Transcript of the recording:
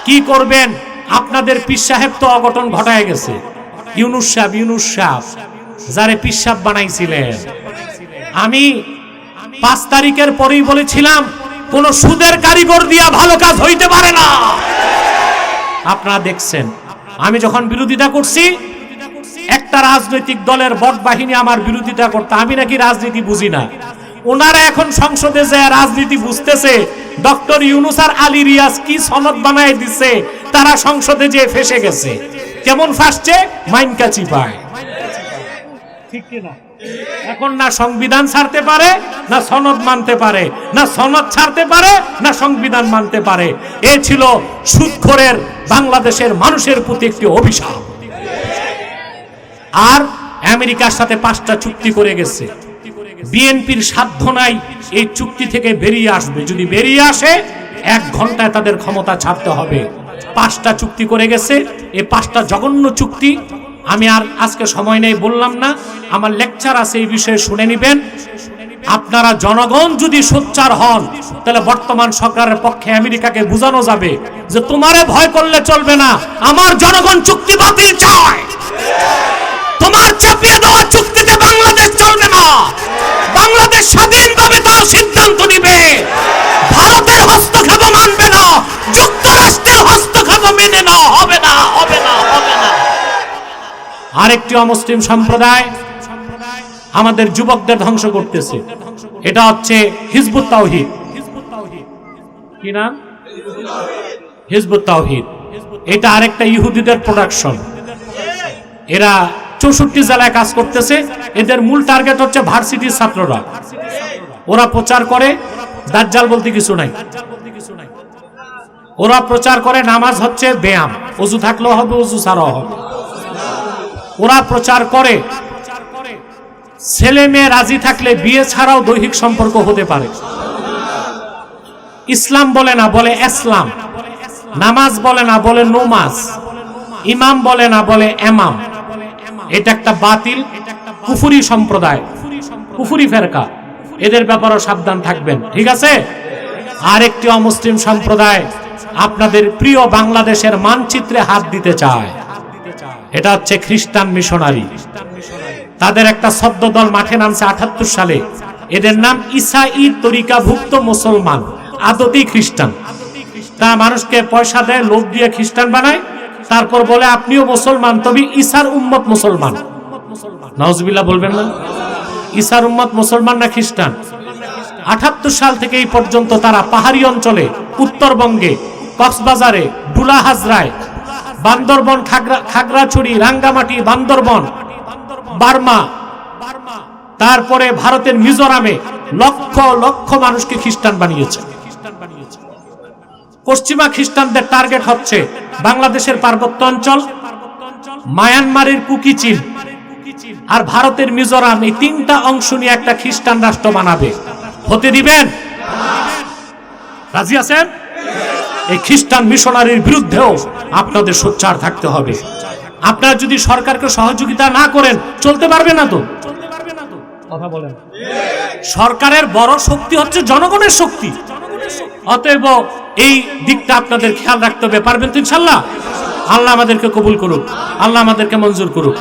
কি করবেন? আপনাদের পীর সাহেব তো অঘটন ঘটায় গেছে। ইউনুস সাহেব যারে পীর সাহেব বানাইছিলেন, আমি 5 তারিখের পরেই বলেছিলাম কোন সুদের কারিগর দিয়া ভালো কাজ হইতে পারে না। আপনারা দেখছেন, আমি যখন বিরোধিতা করছি, একটা রাজনৈতিক দলের বট বাহিনী আমার বিরোধিতা করতে, আমি নাকি রাজনীতি বুঝি না। ওনারা এখন সংসদে যে রাজনীতি বুঝতেছে, ডক্টর ইউনুস আর আলী রিয়াজ কি সনদ বানায় দিছে, তারা সংসদে যে ফেসে গেছে। কেমন ফাঁসছে? মাইনকা চিপায়, ঠিক কিনা? এখন না সংবিধান ছাড়তে পারে, না সনদ মানতে পারে, না সনদ ছাড়তে পারে, না সংবিধান মানতে পারে। এ ছিল সুদখোরের বাংলাদেশের মানুষের প্রতি একটি অভিশাপ। আর আমেরিকার সাথে 5টা চুক্তি করে গেছে। বিএনপির সাধ্য নাই এই চুক্তি থেকে বেরিয়ে আসবে। যদি বেরিয়ে আসে 1 ঘন্টায় তাদের ক্ষমতা ছাড়তে হবে। 5টা চুক্তি করে গেছে। এই 5টা জঘন্য চুক্তি আমি আর আজকে সময় নেই, বললাম না, আমার লেকচার আছে এই বিষয়ে, শুনে নিবেন। আপনারা জনগণ যদি সোচ্চার হন, তাহলে বর্তমান সরকারের পক্ষে আমেরিকাকে বোঝানো যাবে যে তোমারে ভয় করলে চলবে না, আমার জনগণ চুক্তি বাতিল চায়। তোমার চাপিয়ে দেওয়া চুক্তিতে বাংলাদেশ চলবে না। বাংলাদেশ স্বাধীনভাবে তার সিদ্ধান্ত নিবে। ভারতের হস্তক্ষেপ মানবে না, যুক্তরাষ্ট্রের হস্তক্ষেপ মেনে না, হবে না, হবে না, হবে না। আরেকটি অমুসলিম সম্প্রদায় আমাদের যুবকদের ধ্বংস করতেছে। এটা হচ্ছে হিজবুত তাওহীদ। কি নাম? হিজবুত তাওহীদ। এটা আরেকটা ইহুদিদের প্রোডাকশন। এরা 64 জেলায় কাজ করতেছে। এদের মূল টার্গেট হচ্ছে ভার্সিটির ছাত্ররা। ওরা প্রচার করে দাজ্জাল বলতে কিছু নাই। ওরা প্রচার করে নামাজ হচ্ছে ব্যায়াম, ওযু থাকলেও হবে, ওযু ছাড়াও হবে। ওরা প্রচার করে ছেলে মেয়ে রাজি থাকলে বিয়ে ছাড়াও দৈহিক সম্পর্ক হতে পারে। ইসলাম বলে না, বলে ইসলাম। নামাজ বলে না, বলে নমাজ। ইমাম বলে না, বলে এমাম। এটা একটা বাতিল কুফরি সম্প্রদায়, কুফরি ফেরকা। এদের ব্যাপারে সাবধান থাকবেন, ঠিক আছে? আরেকটি অমুসলিম সম্প্রদায় আপনাদের প্রিয় বাংলাদেশের মানচিত্রে হাত দিতে চায়। এটা হচ্ছে খ্রিস্টান মিশনারি। তাদের একটা সদ্য দল মাঠে নামছে 78 সালে। এদের নাম ইসাই তরিকাভুক্ত মুসলমান, আদতেই খ্রিস্টান। তা মানুষকে পয়সা দেয়, লোভ দিয়ে খ্রিস্টান বানায়, তারপর বলে আপনিও মুসলমান, তবে ঈসার উম্মত মুসলমান। নাউজুবিল্লাহ বলবেন না? ঈসার উম্মত মুসলমান না খ্রিস্টান? 78 সাল থেকে এই পর্যন্ত তারা পাহাড়ি অঞ্চলে, উত্তরবঙ্গে, কক্সবাজারে, ডুলা হাজরায়, বান্দরবন, খাগড়াছড়ি, রাঙ্গামাটি, বান্দরবন, বার্মা, তারপরে ভারতের মিজোরামে লক্ষ লক্ষ মানুষকে খ্রিস্টান বানিয়েছে। পশ্চিমা খ্রিস্টানদের টার্গেট হচ্ছে বাংলাদেশের পার্বত্য অঞ্চল, মায়ানমারের কুকিচিন আর ভারতের মিজোরাম। এই 3টা অংশ নিয়ে একটা খ্রিস্টান রাষ্ট্র বানাবে। হতে দিবেন? রাজি আছেন? এই খ্রিস্টান মিশনারির বিরুদ্ধেও আপনাদের সোচ্চার থাকতে হবে। আপনারা যদি সরকারকে সহযোগিতা না করেন চলতে পারবে না তো। কথা বলেন। সরকারের বড় শক্তি হচ্ছে জনগণের শক্তি। অতএব এই দিকটা আপনাদের খেয়াল রাখতে হবে। পারবেন তো ইনশাআল্লাহ? আল্লাহ আমাদেরকে কবুল করুক, আল্লাহ আমাদেরকে মঞ্জুর করুক।